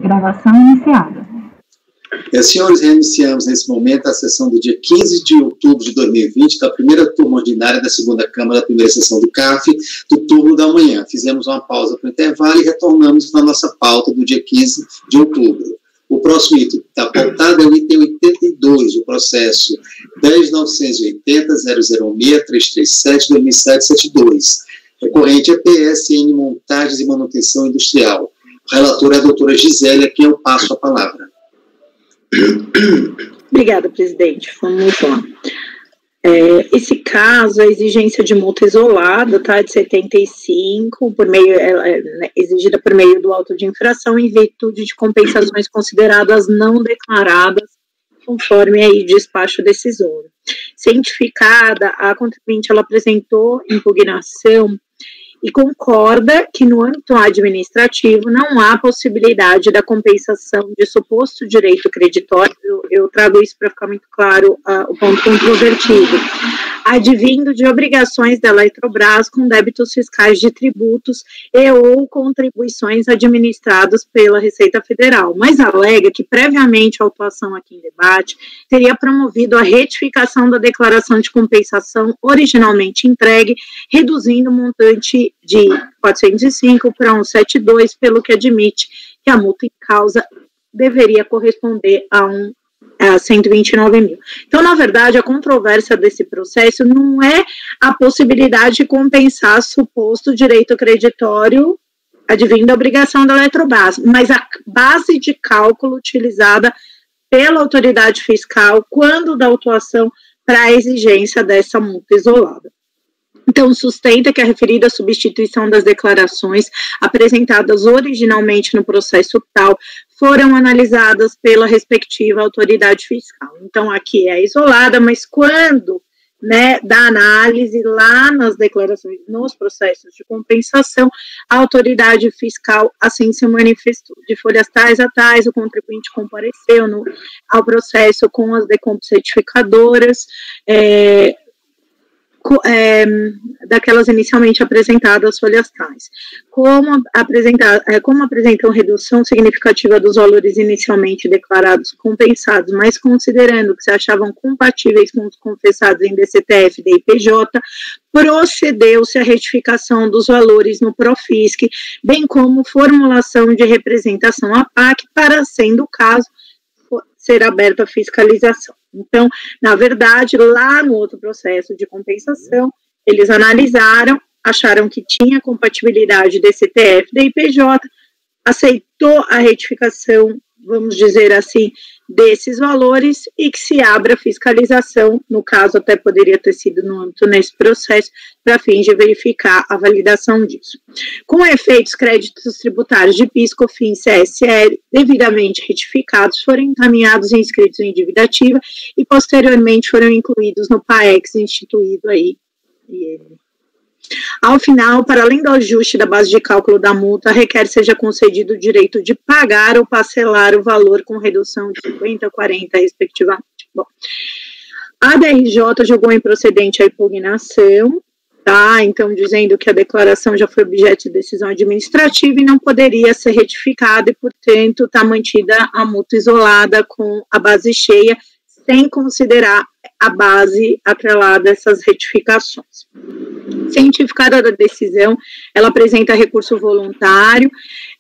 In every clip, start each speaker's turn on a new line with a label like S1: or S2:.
S1: Gravação iniciada.
S2: Senhores, reiniciamos nesse momento a sessão do dia 15 de outubro de 2020, da primeira turma ordinária da segunda Câmara, da primeira sessão do CAF, do turno da manhã. Fizemos uma pausa para o intervalo e retornamos na nossa pauta do dia 15 de outubro. O próximo item que está pautado é o item 82, o processo 10.980.006.337.2007.72, recorrente a PSN Montagens e Manutenção Industrial. O relator é a doutora Gisélia, a quem eu passo a palavra.
S3: Obrigada, presidente. Vamos lá. Esse caso, a exigência de multa isolada, tá, de 75, exigida por meio do auto de infração em virtude de compensações consideradas não declaradas, conforme aí despacho decisório. Cientificada, a contribuinte ela apresentou impugnação e concorda que no âmbito administrativo não há possibilidade da compensação de suposto direito creditório. Eu trago isso para ficar muito claro o ponto controvertido, advindo de obrigações da Eletrobras com débitos fiscais de tributos e ou contribuições administradas pela Receita Federal, mas alega que previamente a autuação aqui em debate teria promovido a retificação da declaração de compensação originalmente entregue, reduzindo o montante de 405 para 172, pelo que admite que a multa em causa deveria corresponder a 129 mil. Então, na verdade, a controvérsia desse processo não é a possibilidade de compensar suposto direito creditório advindo da obrigação da Eletrobras, mas a base de cálculo utilizada pela autoridade fiscal quando da autuação para a exigência dessa multa isolada. Então, sustenta que a referida substituição das declarações apresentadas originalmente no processo tal foram analisadas pela respectiva autoridade fiscal. Então, aqui é isolada, mas quando, da análise lá nas declarações, nos processos de compensação, a autoridade fiscal assim se manifestou. De folhas tais a tais, o contribuinte compareceu ao processo com as certificadoras, daquelas inicialmente apresentadas folhas tais. Como apresentam redução significativa dos valores inicialmente declarados compensados, mas considerando que se achavam compatíveis com os confessados em DCTF e DIPJ, procedeu-se à retificação dos valores no Profisc, bem como formulação de representação à PAC, para, sendo o caso, ser aberta a fiscalização. Então, na verdade, lá no outro processo de compensação, eles analisaram, acharam que tinha compatibilidade DCTF, DIPJ, aceitou a retificação, vamos dizer assim, desses valores e que se abra a fiscalização, no caso até poderia ter sido no âmbito nesse processo, para fins de verificar a validação disso. Com efeitos, créditos tributários de PIS, COFINS, CSL, devidamente retificados, foram encaminhados e inscritos em dívida ativa e posteriormente foram incluídos no PAEX instituído aí. Ao final, para além do ajuste da base de cálculo da multa, requer seja concedido o direito de pagar ou parcelar o valor com redução de 50% a 40%, respectivamente. Bom, a DRJ julgou improcedente a impugnação, tá? Então, dizendo que a declaração já foi objeto de decisão administrativa e não poderia ser retificada e, portanto, está mantida a multa isolada com a base cheia, sem considerar a base atrelada a essas retificações. Cientificada da decisão, ela apresenta recurso voluntário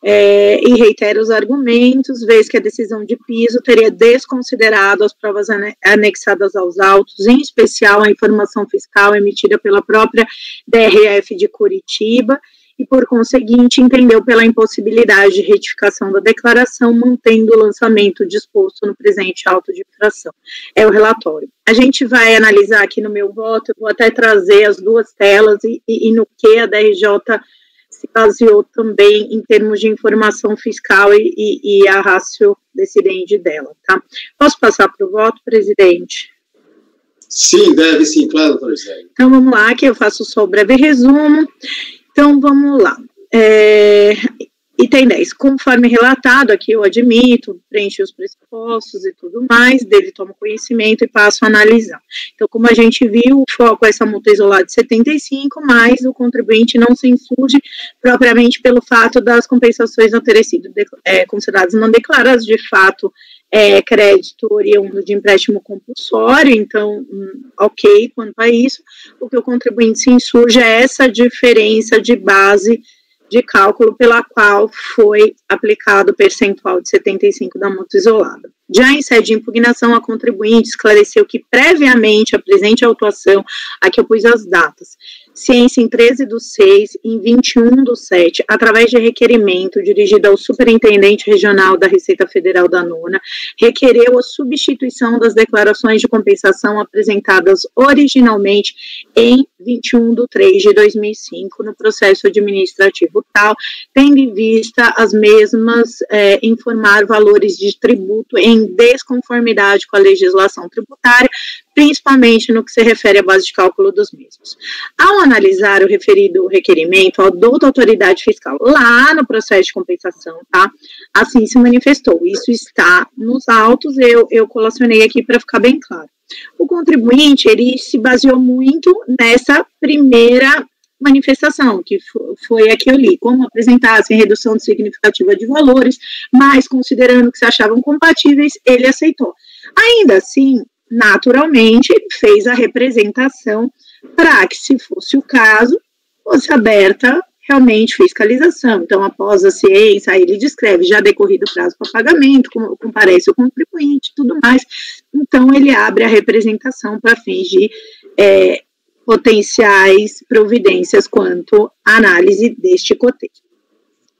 S3: e reitera os argumentos, vez que a decisão de piso teria desconsiderado as provas anexadas aos autos, em especial a informação fiscal emitida pela própria DRF de Curitiba, e, por conseguinte, entendeu pela impossibilidade de retificação da declaração, mantendo o lançamento disposto no presente auto de infração. É o relatório. A gente vai analisar aqui no meu voto, eu vou até trazer as duas telas e no que a DRJ se baseou também em termos de informação fiscal e a ratio decidente dela, tá? Posso passar para o voto, presidente?
S2: Sim, deve sim, claro, doutora Gisele.
S3: Então, vamos lá, que eu faço só o breve resumo. Então, vamos lá. Item 10, conforme relatado, aqui eu admito, preencho os pressupostos e tudo mais, dele tomo conhecimento e passo a analisar. Então, como a gente viu, o foco é essa multa isolada de 75, mas o contribuinte não se insurge propriamente pelo fato das compensações não terem sido consideradas não declaradas, de fato, crédito oriundo de empréstimo compulsório, então, ok quanto a isso. O que o contribuinte se insurge é essa diferença de base de cálculo pela qual foi aplicado o percentual de 75 da multa isolada. Já em sede de impugnação, a contribuinte esclareceu que previamente a presente autuação, aqui eu pus as datas, ciência em 13/6, em 21/7, através de requerimento dirigido ao Superintendente Regional da Receita Federal da Nona, requereu a substituição das declarações de compensação apresentadas originalmente em 21/3/2005 no processo administrativo tal, tendo em vista as mesmas informar valores de tributo em desconformidade com a legislação tributária, principalmente no que se refere à base de cálculo dos mesmos. Ao analisar o referido requerimento, a adulta autoridade fiscal, lá no processo de compensação, tá? Assim se manifestou. Isso está nos autos, eu colacionei aqui para ficar bem claro. O contribuinte, ele se baseou muito nessa primeira manifestação, que foi a que eu li, como apresentassem redução significativa de valores, mas considerando que se achavam compatíveis, ele aceitou. Ainda assim, naturalmente, fez a representação para que, se fosse o caso, fosse aberta realmente fiscalização. Então, após a ciência, aí ele descreve já decorrido o prazo para pagamento, como comparece o contribuinte, tudo mais. Então, ele abre a representação para fins de potenciais providências quanto à análise deste cotejo.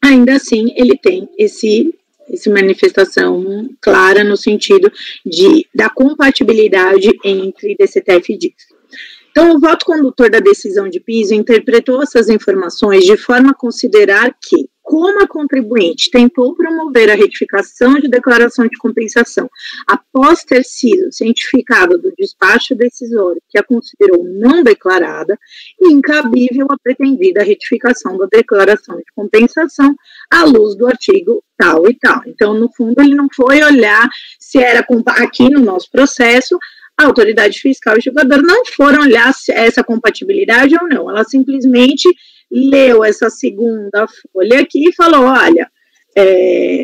S3: Ainda assim, ele tem essa manifestação clara no sentido da compatibilidade entre DCTF e DIF. Então, o voto condutor da decisão de piso interpretou essas informações de forma a considerar que, como a contribuinte tentou promover a retificação de declaração de compensação após ter sido cientificada do despacho decisório que a considerou não declarada, incabível a pretendida retificação da declaração de compensação à luz do artigo tal e tal. Então, no fundo, ele não foi olhar se era aqui no nosso processo, a autoridade fiscal e julgador não foram olhar se essa compatibilidade ou não, ela simplesmente leu essa segunda folha aqui e falou, olha,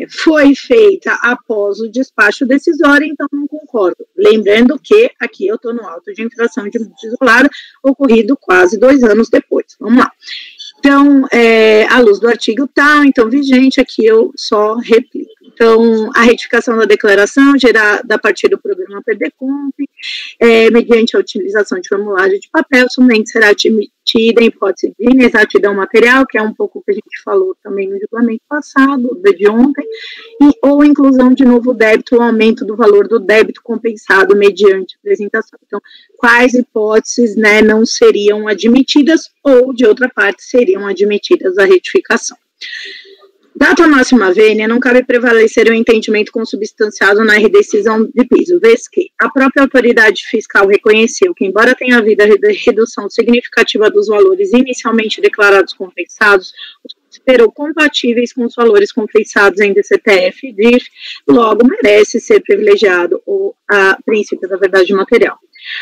S3: foi feita após o despacho decisório, então não concordo. Lembrando que aqui eu estou no auto de infração de multa isolada, ocorrido quase 2 anos depois. Vamos lá. Então, à luz do artigo tal, então vigente, aqui eu só replico. Então, a retificação da declaração gerada a partir do programa PDComp, mediante a utilização de formulário de papel, somente será admitida em hipótese de inexatidão material, que é um pouco o que a gente falou também no julgamento passado, de ontem, ou inclusão de novo débito ou aumento do valor do débito compensado mediante apresentação. Então, quais hipóteses, né, não seriam admitidas ou, de outra parte, seriam admitidas a retificação. Data máxima vênia, não cabe prevalecer o entendimento consubstanciado na redecisão de piso, vez que a própria autoridade fiscal reconheceu que, embora tenha havido a redução significativa dos valores inicialmente declarados compensados, os considerou compatíveis com os valores compensados em DCTF e DIF, logo merece ser privilegiado o princípio da verdade material.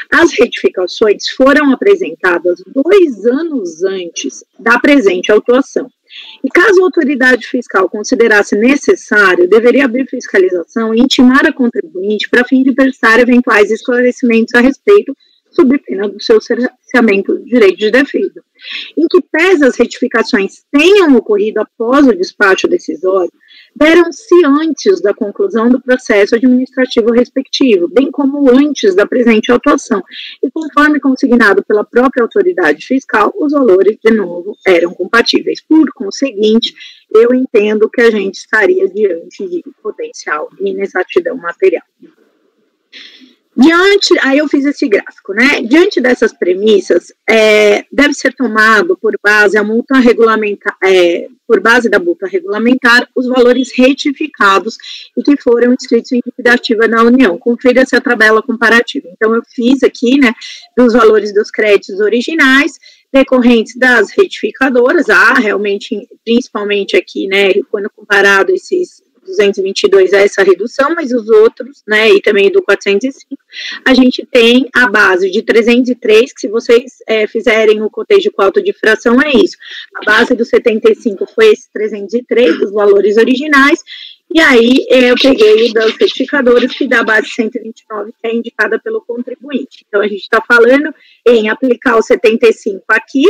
S3: As retificações foram apresentadas 2 anos antes da presente autuação. E caso a autoridade fiscal considerasse necessário, deveria abrir fiscalização e intimar a contribuinte para fim de prestar eventuais esclarecimentos a respeito, sob pena do seu cerceamento de direito de defesa. Em que pese as retificações tenham ocorrido após o despacho decisório, deram-se antes da conclusão do processo administrativo respectivo, bem como antes da presente autuação, e conforme consignado pela própria autoridade fiscal, os valores, de novo, eram compatíveis. Por conseguinte, eu entendo que a gente estaria diante de potencial inexatidão material. Aí eu fiz esse gráfico, né? Diante dessas premissas, deve ser tomado por base da multa regulamentar, os valores retificados e que foram inscritos em liquidativa na União. Confira-se a tabela comparativa. Então, eu fiz aqui, né, dos valores dos créditos originais, decorrentes das retificadoras, realmente, principalmente aqui, né, quando comparado esses 222 a essa redução, mas os outros, né, e também do 405, a gente tem a base de 303, que se vocês fizerem o cotejo com autodifração, é isso. A base do 75 foi esse 303, dos valores originais, e aí eu peguei das retificadoras, que dá a base 129, que é indicada pelo contribuinte. Então, a gente está falando em aplicar o 75 aqui,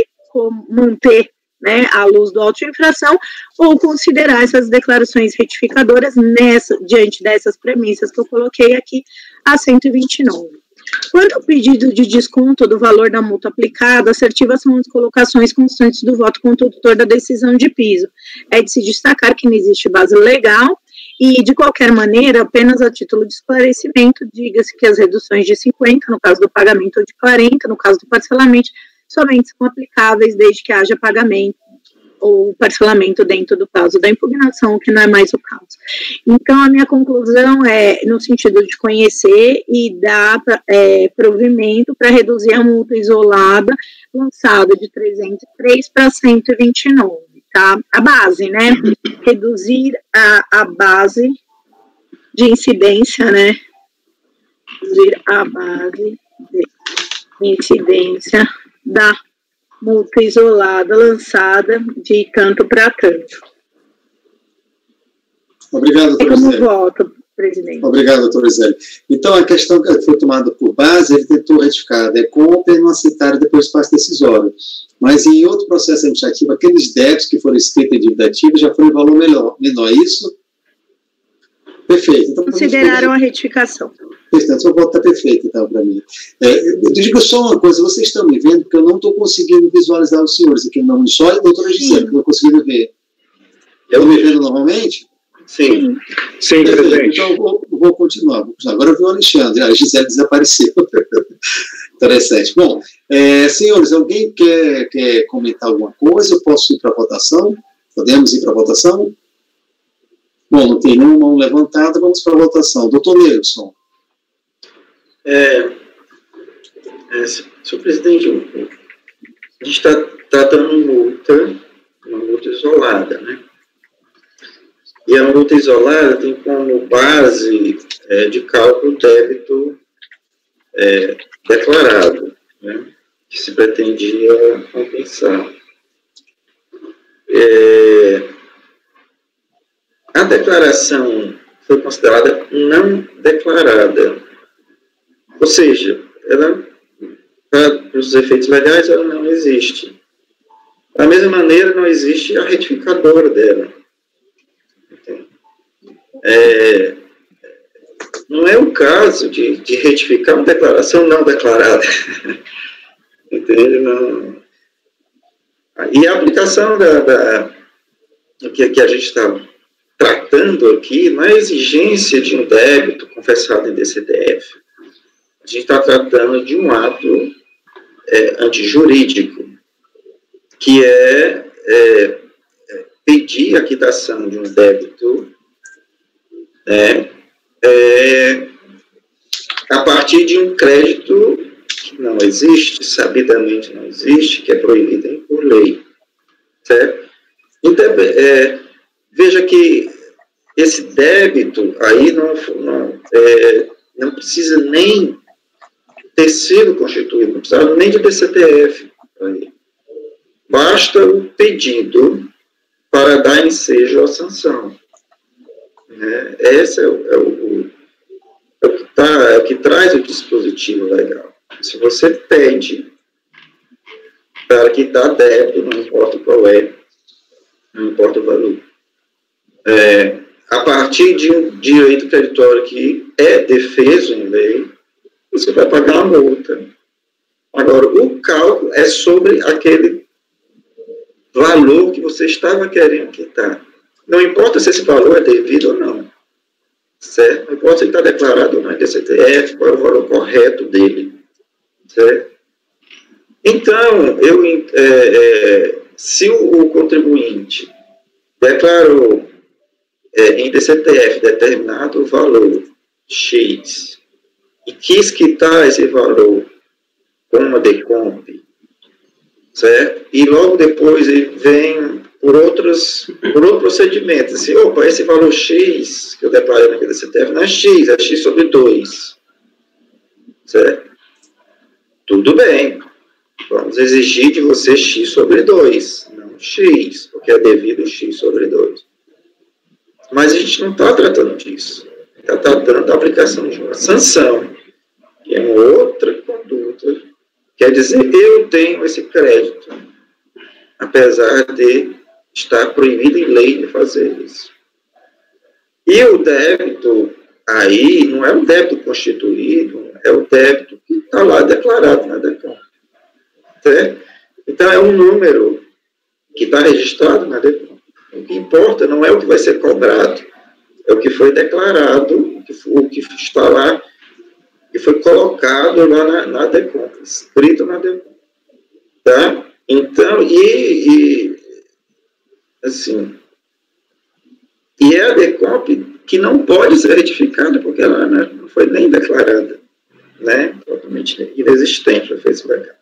S3: manter, né, à luz do auto-infração, ou considerar essas declarações retificadoras diante dessas premissas que eu coloquei aqui, a 129. Quanto ao pedido de desconto do valor da multa aplicada, assertivas são as colocações constantes do voto condutor da decisão de piso. É de se destacar que não existe base legal e, de qualquer maneira, apenas a título de esclarecimento, diga-se que as reduções de 50, no caso do pagamento, ou de 40, no caso do parcelamento, somente são aplicáveis desde que haja pagamento ou parcelamento dentro do prazo da impugnação, o que não é mais o caso. Então, a minha conclusão é no sentido de conhecer e dar provimento para reduzir a multa isolada lançada de 303 para 129, tá? A base, né? Reduzir a base de incidência, né? Reduzir a base de incidência da multa isolada lançada de tanto para tanto.
S2: Obrigado, doutor
S3: Como voto, presidente.
S2: Obrigado, doutor Zé. Então, a questão que foi tomada por base, ele tentou retificar a decompra e não aceitar depois espaço decisório. Mas em outro processo administrativo, aqueles débitos que foram escritos em dívida ativa já foram em valor menor, isso? Perfeito. Então,
S3: consideraram a retificação.
S2: Portanto, seu voto está perfeito, então, para mim. Eu digo só uma coisa, vocês estão me vendo, porque eu não estou conseguindo visualizar os senhores aqui, não só a doutora Gisele, que não estou conseguindo ver. Estão me vendo normalmente?
S1: Sim, presidente.
S2: Então, vou continuar. Agora eu vi o Alexandre, a Gisele desapareceu. Interessante. Bom, senhores, alguém quer comentar alguma coisa? Eu posso ir para a votação? Podemos ir para a votação? Bom, não tem nenhuma mão levantada, vamos para a votação. Doutor Nelson.
S1: Senhor presidente, a gente está tratando uma multa isolada, né? E a multa isolada tem como base de cálculo débito declarado, né? Que se pretendia compensar. A declaração foi considerada não declarada, ou seja, ela, para os efeitos legais, ela não existe. Da mesma maneira, não existe a retificadora dela. Não é o caso de retificar uma declaração não declarada. Entende? Não. E a aplicação do que a gente está tratando aqui não é a exigência de um débito confessado em DCTF. A gente está tratando de um ato antijurídico, que é pedir a quitação de um débito a partir de um crédito que não existe, sabidamente não existe, que é proibido por lei. Certo? Então, veja que esse débito aí não precisa nem ter sido constituído, não precisa nem de DCTF. Aí. Basta o pedido para dar ensejo à sanção. Esse é o que traz o dispositivo legal. Se você pede para quitar débito, não importa qual não importa o valor, a partir de um direito creditório que é defeso em lei, você vai pagar uma multa. Agora, o cálculo é sobre aquele valor que você estava querendo quitar. Não importa se esse valor é devido ou não. Certo? Não importa se ele está declarado ou não em DCTF, qual é o valor correto dele. Certo? Então, se o contribuinte declarou em DCTF determinado valor X e quis quitar esse valor com uma decomp, certo? E logo depois ele vem por outro procedimento, assim, opa, esse valor X que eu declarei na DCTF não é X, é X sobre 2, certo? Tudo bem, vamos exigir de você X sobre 2, não X, porque é devido X sobre 2. Mas a gente não está tratando disso, está tratando da aplicação de uma sanção, que é uma outra conduta, quer dizer, eu tenho esse crédito, apesar de estar proibido em lei de fazer isso. E o débito aí não é o débito constituído, é o débito que está lá declarado na DECOMP. Certo? Então é um número que está registrado na DECOMP. O que importa não é o que vai ser cobrado, é o que foi declarado, o que está lá, que foi colocado lá na DECOMP, escrito na DECOMP. Tá? Então, assim, e é a DECOMP que não pode ser retificada, porque ela não foi nem declarada, né? Totalmente inexistente, foi feito para cá.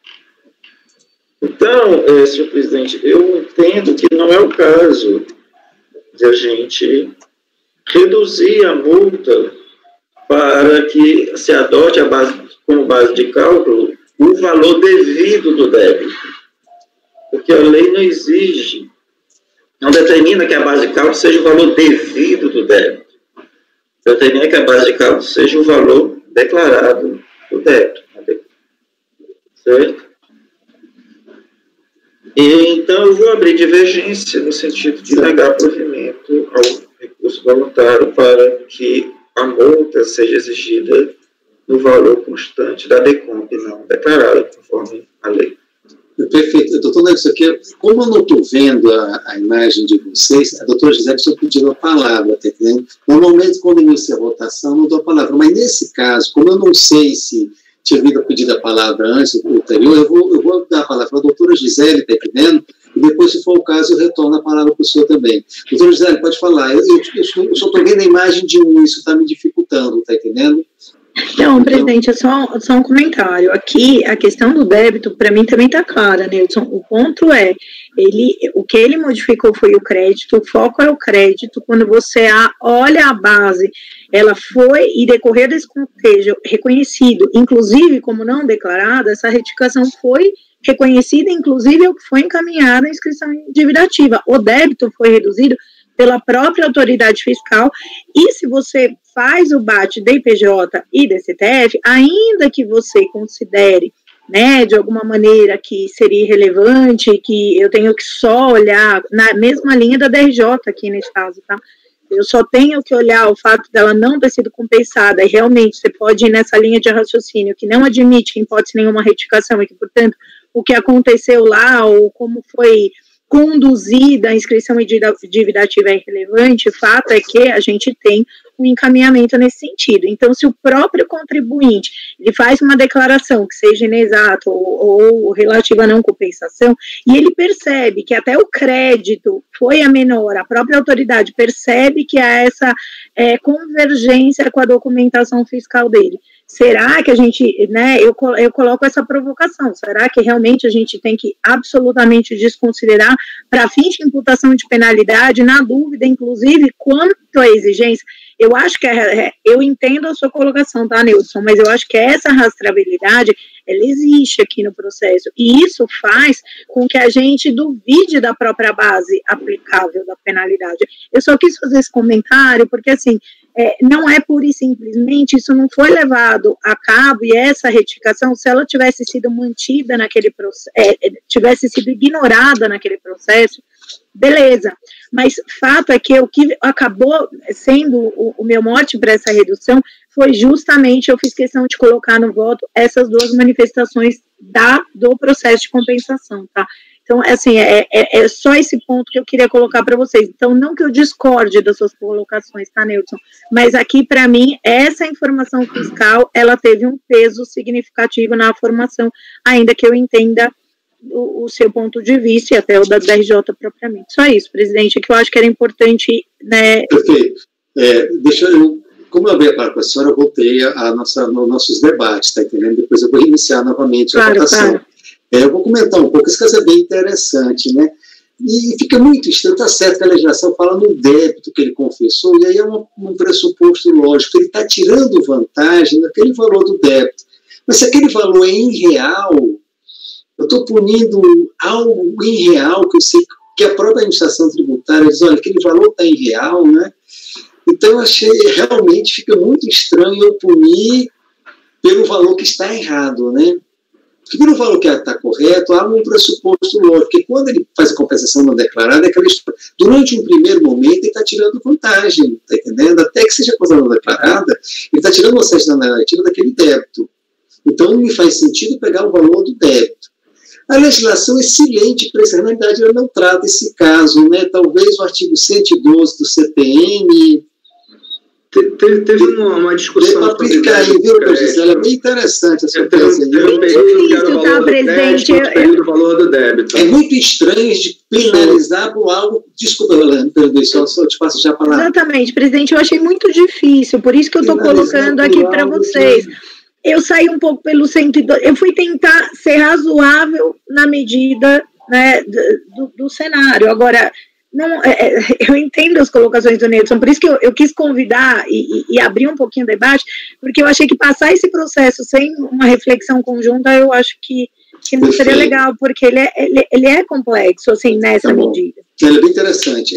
S1: Então, senhor presidente, eu entendo que não é o caso de a gente reduzir a multa para que se adote como base de cálculo o valor devido do débito. Porque a lei não exige, não determina que a base de cálculo seja o valor devido do débito. Determina que a base de cálculo seja o valor declarado do débito. Certo? E, então, eu vou abrir divergência no sentido de negar provimento ao recurso voluntário para que a multa seja exigida no valor constante da DECOMP, não declarada conforme a lei.
S2: Perfeito. Doutor Nelson, aqui, como eu não estou vendo a imagem de vocês, a doutora Gisele só pediu a palavra, tá entendendo? Normalmente, quando inicia a votação, eu não dou a palavra, mas nesse caso, como eu não sei se tinha havido pedido a palavra antes ou ulterior, eu vou dar a palavra para a doutora Gisele, tá entendendo? E depois, se for o caso, eu retorno a palavra para o senhor também. Doutora Gisele, pode falar. Eu só estou vendo a imagem de isso está me dificultando, tá entendendo?
S3: Não, presidente, é só um comentário. Aqui, a questão do débito, para mim, também está clara, Nelson. O ponto é, o que ele modificou foi o crédito, o foco é o crédito. Quando você olha a base, ela foi, e decorrer desse contexto, reconhecido, inclusive como não declarada, essa retificação foi reconhecida, inclusive o que foi encaminhado à inscrição individativa. O débito foi reduzido pela própria autoridade fiscal, e se você faz o bate de IPJ e DCTF, ainda que você considere, né, de alguma maneira que seria irrelevante, que eu tenho que só olhar na mesma linha da DRJ aqui nesse caso, tá? Eu só tenho que olhar o fato dela não ter sido compensada, e realmente você pode ir nessa linha de raciocínio que não admite, em hipótese nenhuma, retificação, e que, portanto, o que aconteceu lá, ou como foi conduzida a inscrição individativa é irrelevante, o fato é que a gente tem um encaminhamento nesse sentido. Então, se o próprio contribuinte ele faz uma declaração que seja inexata ou relativa a não compensação, e ele percebe que até o crédito foi a menor, a própria autoridade percebe que há essa convergência com a documentação fiscal dele. Será que a gente, né, eu coloco essa provocação, será que realmente a gente tem que absolutamente desconsiderar para fins de imputação de penalidade, na dúvida, inclusive, quanto à exigência? Eu acho que, eu entendo a sua colocação, tá, Nilson, mas eu acho que essa rastreabilidade, ela existe aqui no processo, e isso faz com que a gente duvide da própria base aplicável da penalidade. Eu só quis fazer esse comentário, porque, assim, não é pura e simplesmente, isso não foi levado a cabo, e essa retificação, se ela tivesse sido mantida naquele processo, tivesse sido ignorada naquele processo, beleza, mas fato é que o que acabou sendo o meu mote para essa redução foi justamente, eu fiz questão de colocar no voto essas duas manifestações do processo de compensação, tá? Então, assim, é só esse ponto que eu queria colocar para vocês. Então, não que eu discorde das suas colocações, tá, Nelson? Mas aqui, para mim, essa informação fiscal, ela teve um peso significativo na formação, ainda que eu entenda o seu ponto de vista e até o da DRJ propriamente. Só isso, presidente, que eu acho que era importante, né?
S2: Perfeito. Como eu abri a palavra com a senhora, eu voltei nos nossos debates, tá entendendo? Depois eu vou iniciar novamente a votação. Claro. Eu vou comentar um pouco, esse caso é bem interessante, né? E fica muito estranho, está certo que a legislação fala no débito que ele confessou, e aí é um pressuposto lógico, ele está tirando vantagem daquele valor do débito. Mas se aquele valor é irreal, eu estou punindo algo irreal, que eu sei que a própria administração tributária diz, olha, aquele valor está irreal, né? Então eu achei, realmente fica muito estranho eu punir pelo valor que está errado, né? Porque pelo valor que está correto, há um pressuposto lógico, porque quando ele faz a compensação não declarada, é aquela história, durante um primeiro momento ele está tirando vantagem, está entendendo? Até que seja coisa não declarada, ele está tirando uma certa narrativa daquele débito. Então não me faz sentido pegar o valor do débito. A legislação é silente para isso, na realidade ela não trata esse caso, né? Talvez o artigo 112 do CPM...
S4: Teve uma discussão...
S2: Para aplicar aí, viu, Gisela? É bem interessante essa coisa aí.
S4: O valor do débito.
S2: É muito estranho de penalizar por algo... Desculpa, Rolando, perdoe, só te passo já a palavra.
S3: Exatamente, presidente, eu achei muito difícil, por isso que eu estou colocando aqui para vocês. Eu saí um pouco pelo 112, eu fui tentar ser razoável na medida, né, do cenário. Agora, não, eu entendo as colocações do Neilson, por isso que eu quis convidar e abrir um pouquinho o debate, porque eu achei que passar esse processo sem uma reflexão conjunta, eu acho que não seria legal, porque ele é complexo, assim, nessa medida.
S2: Ele é bem interessante.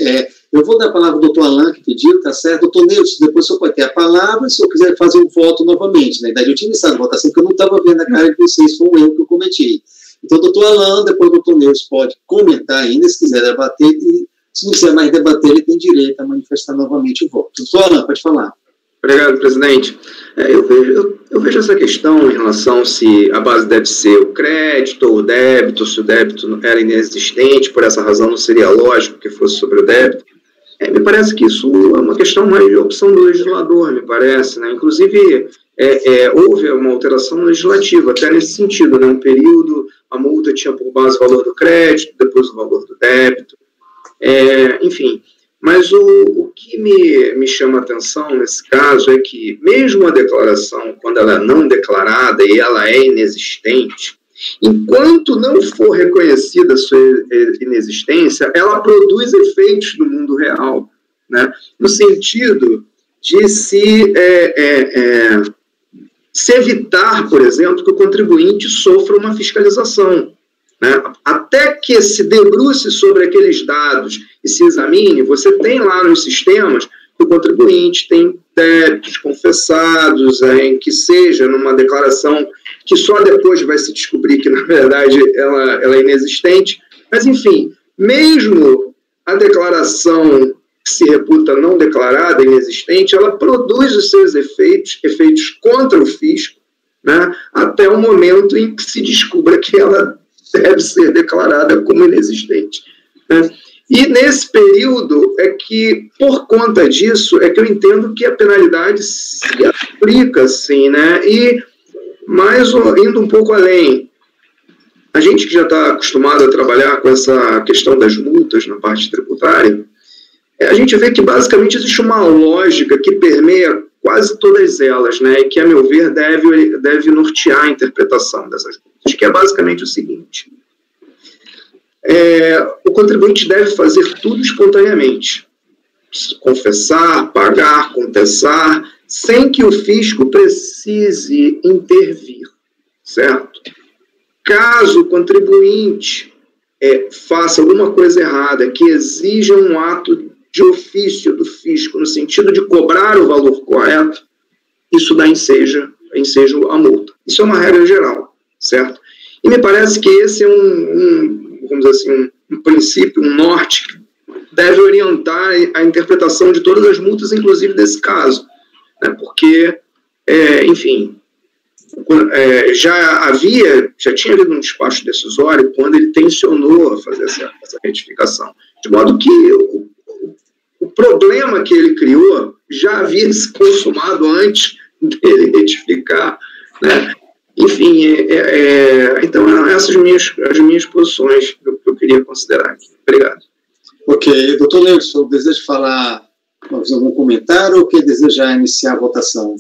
S2: Eu vou dar a palavra ao doutor Alain, que pediu, tá certo? Doutor Neilson, depois o senhor pode ter a palavra, se eu quiser fazer um voto novamente. Na verdade, eu tinha iniciado a votação, porque eu não estava vendo a cara de vocês, foi um erro que eu cometi. Então, doutor Alain, depois o doutor Neilson pode comentar ainda, se quiser debater, e se não quiser mais debater, ele tem direito a manifestar novamente o voto. Doutor Alain, pode falar.
S4: Obrigado, presidente. Eu vejo essa questão em relação se a base deve ser o crédito ou o débito, se o débito era inexistente, por essa razão não seria lógico que fosse sobre o débito. Me parece que isso é uma questão mais de opção do legislador, me parece, né? Inclusive, houve uma alteração legislativa, até nesse sentido, né? Um período, a multa tinha por base o valor do crédito, depois o valor do débito, enfim. Mas o que me chama a atenção nesse caso é que, mesmo a declaração, quando ela é não declarada e ela é inexistente, enquanto não for reconhecida a sua inexistência, ela produz efeitos no mundo real, né? No sentido de se evitar, por exemplo, que o contribuinte sofra uma fiscalização, né? Até que se debruce sobre aqueles dados e se examine, você tem lá nos sistemas que o contribuinte tem débitos confessados, em que seja numa declaração que só depois vai se descobrir que, na verdade, ela é inexistente. Mas, enfim, mesmo a declaração que se reputa não declarada, inexistente, ela produz os seus efeitos contra o fisco, né, até o momento em que se descubra que ela deve ser declarada como inexistente, né? E nesse período é que, por conta disso, é que eu entendo que a penalidade se aplica, assim, né? E mais indo um pouco além, a gente que já está acostumado a trabalhar com essa questão das multas na parte tributária, a gente vê que basicamente existe uma lógica que permeia quase todas elas, né? E que, a meu ver, deve nortear a interpretação dessas multas, que é basicamente o seguinte: o contribuinte deve fazer tudo espontaneamente, confessar, pagar, contestar, sem que o fisco precise intervir, certo? Caso o contribuinte faça alguma coisa errada que exija um ato de ofício do fisco, no sentido de cobrar o valor correto, isso dá ensejo à multa. Isso é uma regra geral, certo? E me parece que esse é vamos dizer assim, um princípio, um norte que deve orientar a interpretação de todas as multas, inclusive desse caso, né? Porque, enfim, já tinha havido um despacho decisório quando ele tensionou a fazer essa retificação, de modo que o problema que ele criou já havia se consumado antes dele retificar, né? Enfim, então essas as minhas posições que eu queria considerar aqui. Obrigado.
S2: Ok. Doutor Neilson, deseja fazer algum comentário ou que deseja iniciar a votação?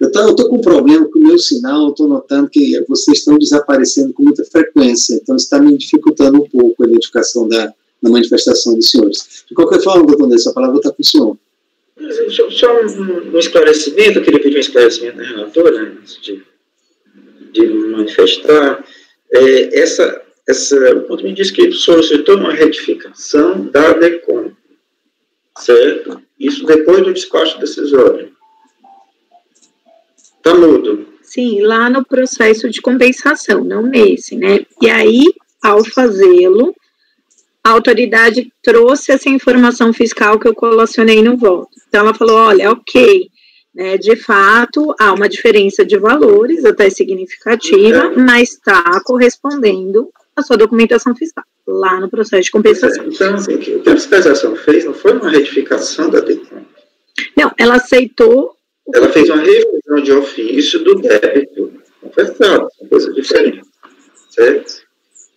S2: Eu estou com um problema com o meu sinal, eu estou notando que vocês estão desaparecendo com muita frequência, então isso está me dificultando um pouco a identificação da manifestação dos senhores. De qualquer forma, doutor Ney, essa palavra está com o senhor.
S1: Só um esclarecimento, eu queria pedir um esclarecimento da relatora, antes de manifestar. O ponto me diz que o senhor solicitou uma retificação da DECOM, certo? Isso depois do despacho decisório. Está mudo.
S3: Sim, lá no processo de compensação, não nesse, né? E aí, ao fazê-lo, a autoridade trouxe essa informação fiscal que eu colacionei no voto. Então, ela falou, olha, ok, né, de fato, há uma diferença de valores, até significativa, mas está correspondendo à sua documentação fiscal, lá no processo de compensação.
S1: Então, assim, o que a fiscalização fez não foi uma retificação da DECOM.
S3: Não, ela aceitou...
S1: Ela fez uma revisão de ofício do débito. Não foi certo, uma coisa diferente. Certo?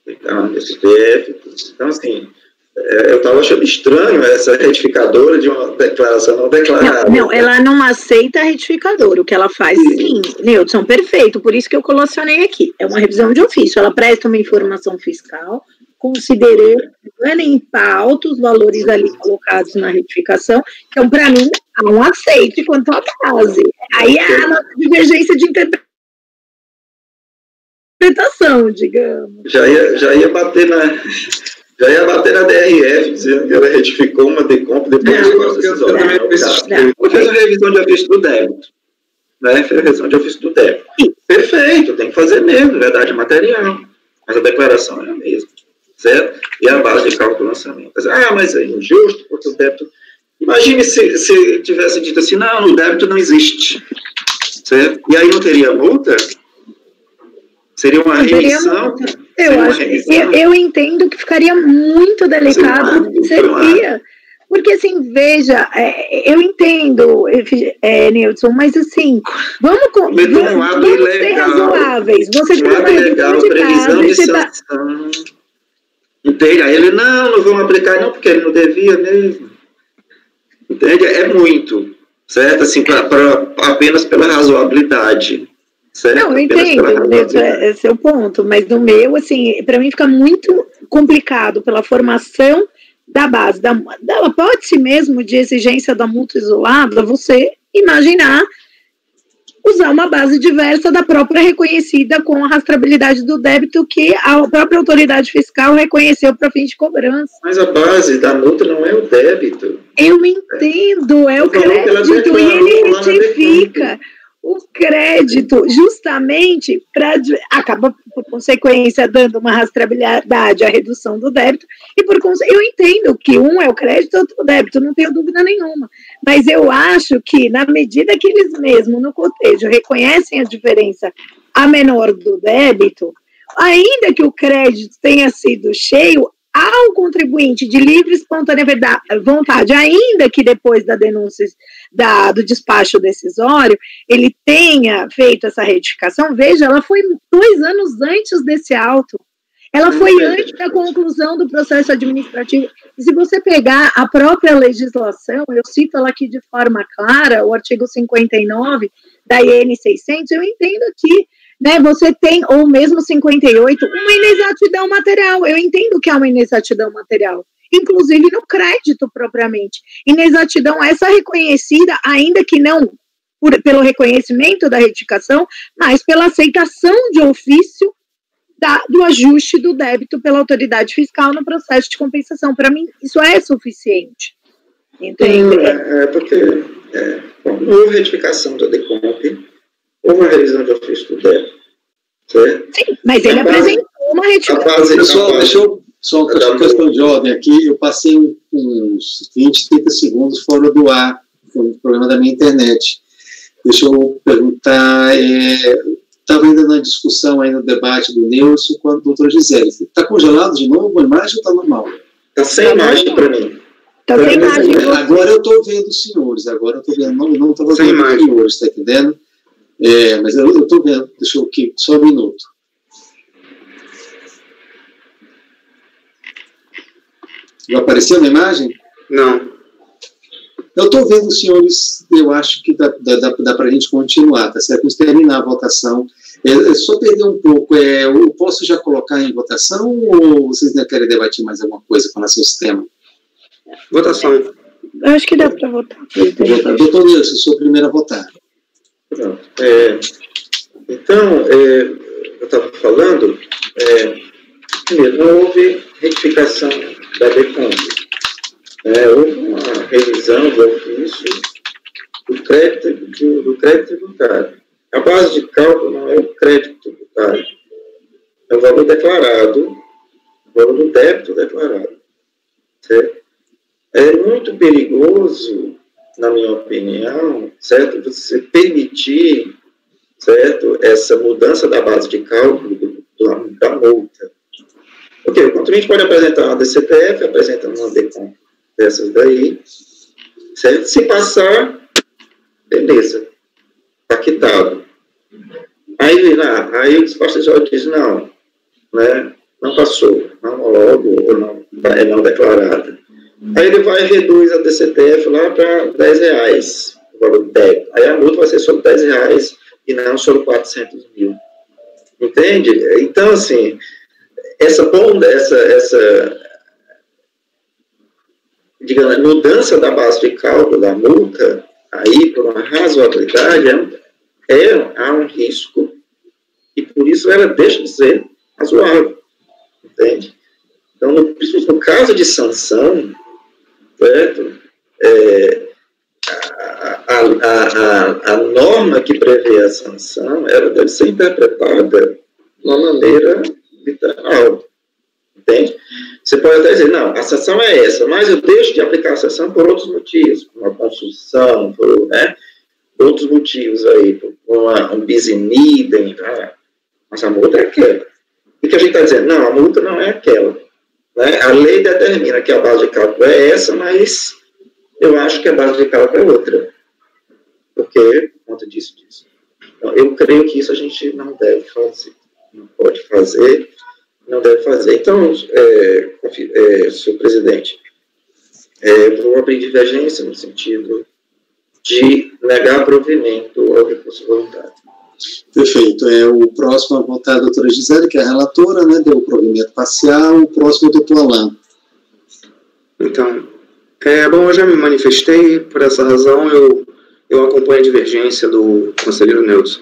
S1: Então, esse débito. Então, assim, eu estava achando estranho essa retificadora de uma declaração não declarada.
S3: Não, ela não aceita a retificadora. O que ela faz, sim, Neudson, perfeito. Por isso que eu colacionei aqui. É uma revisão de ofício. Ela presta uma informação fiscal, considerou em pauta os valores ali colocados na retificação. Então, para mim, há um aceite quanto à base. Aí é a nossa divergência de interpretação, digamos.
S1: Já ia bater na DRF, dizendo que ela retificou uma DECOM depois do decisório. Ela fez a revisão de ofício do débito. Né? Fez a revisão de ofício do débito. Perfeito, tem que fazer mesmo, verdade material. Mas a declaração é a mesma. Certo? E a base de cálculo do lançamento. Mas é injusto, porque o débito... Imagine se tivesse dito assim, não, o débito não existe. Certo? E aí não teria multa? Seria uma remissão?
S3: Eu entendo que ficaria muito delicado, seria. Porque, assim, veja, eu entendo, Neudson, mas, assim, vamos ser razoáveis. Você tem uma
S1: legal, previsão de sanção. Entende? Aí ele, não vamos aplicar, não, porque ele não devia mesmo. Entende? É muito, certo? Assim, apenas pela razoabilidade. Certo?
S3: Não, eu entendo, esse é o ponto, mas no meu, assim, para mim fica muito complicado pela formação da base, da hipótese mesmo de exigência da multa isolada, você imaginar usar uma base diversa da própria reconhecida com a rastreabilidade do débito que a própria autoridade fiscal reconheceu para fim de cobrança.
S1: Mas a base da multa não é o débito.
S3: Eu entendo, é o crédito, e ele retifica o crédito justamente acaba, por consequência, dando uma rastreabilidade à redução do débito, e eu entendo que um é o crédito, outro o débito, não tenho dúvida nenhuma, mas eu acho que, na medida que eles mesmos, no cotejo, reconhecem a diferença a menor do débito, ainda que o crédito tenha sido cheio, ao contribuinte de livre e espontânea vontade, ainda que depois da denúncia do despacho decisório, ele tenha feito essa retificação, veja, ela foi 2 anos antes desse auto, ela foi antes da conclusão do processo administrativo, e se você pegar a própria legislação, eu cito ela aqui de forma clara, o artigo 59 da IN 600, eu entendo aqui, né, você tem, ou mesmo 58, uma inexatidão material. Eu entendo que há uma inexatidão material, inclusive no crédito propriamente. Inexatidão essa reconhecida, ainda que não pelo reconhecimento da retificação, mas pela aceitação de ofício do ajuste do débito pela autoridade fiscal no processo de compensação. Para mim, isso é suficiente. Entende?
S1: Porque não houve retificação da DECOMP, houve uma revisão de ofício do débito, certo?
S3: Sim, mas ele apresentou uma retificação.
S2: Pessoal, deixa eu só uma questão de ordem aqui, eu passei uns 20, 30 segundos fora do ar, com o problema da minha internet. Deixa eu perguntar, estava ainda na discussão, aí no debate do Neudson com a doutora Gisele. Está congelado de novo a imagem ou está normal?
S1: Está sem imagem para mim.
S3: Tá sem imagem.
S2: Agora eu estou vendo os senhores, não estava vendo os senhores, está entendendo? Mas eu estou vendo, deixa eu aqui, só um minuto. Já apareceu na imagem?
S1: Não.
S2: Eu estou vendo, senhores, eu acho que dá para a gente continuar, tá certo? Vamos terminar a votação. Só perder um pouco, eu posso já colocar em votação ou vocês ainda querem debater mais alguma coisa com relação a esse tema?
S4: Votação.
S3: Acho que dá para votar.
S2: Doutor Nilson, sou o primeiro a votar.
S1: Pronto. Então, eu estava falando, primeiro, não houve retificação da DECOMP. Houve uma revisão do ofício do crédito tributário. A base de cálculo não é o crédito tributário, é o valor declarado, o valor do débito declarado. Certo? É muito perigoso, na minha opinião, certo, você permitir, certo, essa mudança da base de cálculo da multa. Ok, o contribuinte pode apresentar uma DCTF, apresenta uma DECOMP dessas daí, certo? Se passar, beleza, está quitado. Aí o despachador diz, não, né, não passou, não homologo, ou não, é não declarada. Aí ele vai e reduz a DCTF lá para R$10, o valor do débito. Aí a multa vai ser sobre R$10 e não sobre 400 mil. Entende? Então, assim, digamos, mudança da base de cálculo da multa, aí, por uma razoabilidade, há um risco, e por isso ela deixa de ser razoável. Entende? Então, principalmente no caso de sanção, certo? A norma que prevê a sanção, ela deve ser interpretada de uma maneira literal, entende? Você pode até dizer, não, a sanção é essa, mas eu deixo de aplicar a sanção por outros motivos, por uma construção, por outros motivos aí, por um bis in idem, mas a multa é aquela. E que a gente está dizendo, não, a multa não é aquela. Né? A lei determina que a base de cálculo é essa, mas eu acho que a base de cálculo é outra. Porque, por conta disso. Então, eu creio que isso a gente não deve fazer. Não pode fazer, não deve fazer. Então, senhor presidente, vou abrir divergência no sentido de negar provimento ao recurso voluntário.
S2: Perfeito. O próximo a votar é a doutora Gisele, que é a relatora, né, deu o provimento parcial. O próximo é o doutor Alain.
S4: Então, bom, eu já me manifestei, por essa razão eu acompanho a divergência do conselheiro Nelson.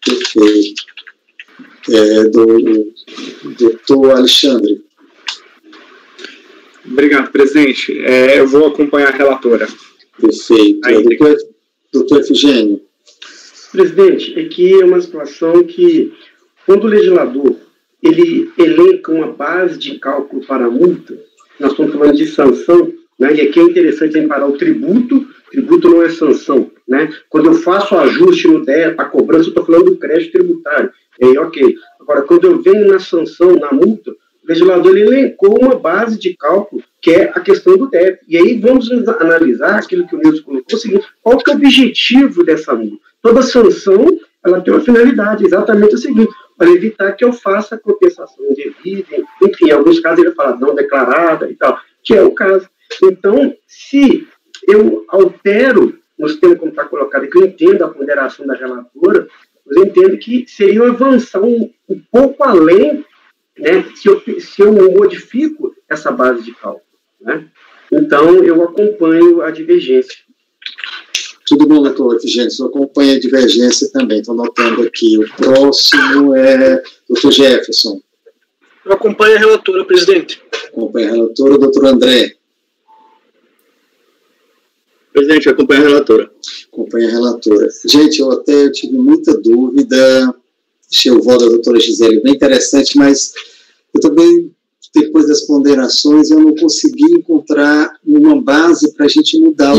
S2: Perfeito. Do doutor Alexandre.
S5: Obrigado, presidente. Eu vou acompanhar a relatora.
S2: Perfeito. Doutor Efigênio.
S6: Presidente, aqui é uma situação que, quando o legislador ele elenca uma base de cálculo para a multa, nós estamos falando de sanção, né, e aqui é interessante reparar o tributo não é sanção, né? Quando eu faço o ajuste no débito, a cobrança, eu estou falando do crédito tributário, e aí, ok. Agora, quando eu venho na sanção, na multa, o legislador ele elencou uma base de cálculo, que é a questão do débito. E aí vamos analisar aquilo que o Nilson colocou, o seguinte, qual que é o objetivo dessa multa? Toda sanção, ela tem uma finalidade, exatamente o seguinte, para evitar que eu faça compensação indevida, enfim, em alguns casos ele fala não declarada e tal, que é o caso. Então, se eu altero, nos termos como está colocado aqui, eu entendo a ponderação da relatora, eu entendo que seria avançar um pouco além, né, se eu modifico essa base de cálculo, né? Então, eu acompanho a divergência.
S2: Tudo bom, doutor Efigênio? Eu acompanho a divergência também. Estou notando aqui. O próximo é doutor Jefferson.
S7: Eu acompanho a relatora, presidente.
S2: Acompanha a relatora, doutor André.
S8: Presidente, acompanha a relatora.
S2: Acompanha a relatora. Gente, eu tive muita dúvida. Achei o voto da doutora Gisele bem interessante, mas eu também, depois das ponderações, eu não consegui encontrar uma base para a gente mudar o